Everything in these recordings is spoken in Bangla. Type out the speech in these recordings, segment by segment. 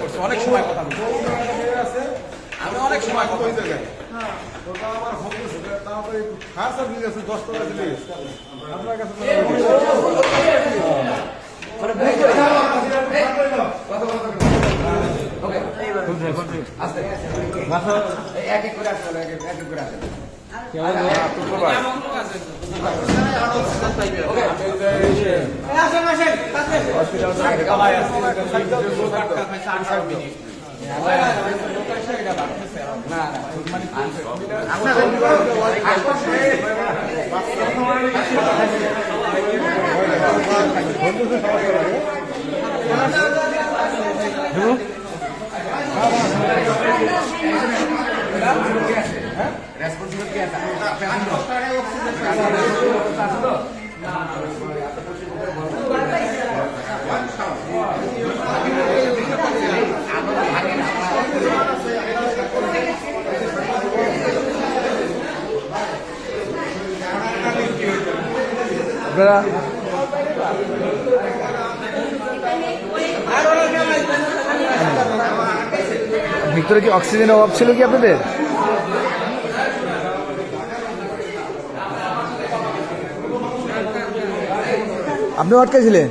করছি, অনেক সময় কথা বলছি, আমি অনেক সময় কথা বলছি। ভিতরে কি অক্সিজেনের অভাব ছিল কি আপনাদের? আপনিও আটকেছিলেন?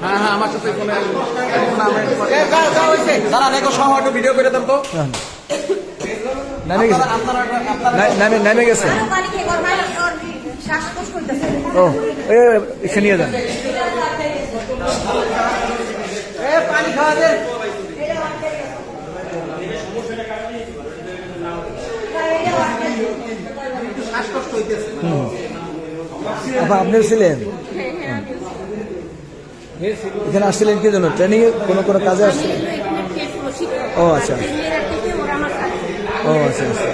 হ্যাঁ হ্যাঁ, আমার সাথে ভিডিও করে দেন তো। নামে গেছে। ও এখানে নিয়ে যান। আপনি ছিলেন এখানে, আসছিলেন কি জন্য? ট্রেনিং এ কোনো কাজে আসছিলেন? ও আচ্ছা, ও আচ্ছা আচ্ছা।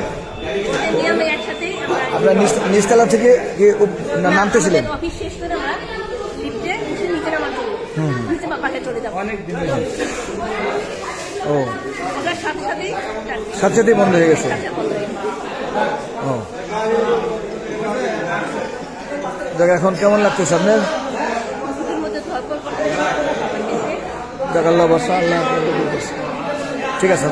আপনার নিচতলা থেকে নামতেছিলেন? ও সাথে সাথেই বন্ধ হয়ে গেছে। ও জায়গা এখন কেমন লাগতেছে আপনার? দেখ আল্লাহ বর্ষা, আল্লাহ ঠিক আছে।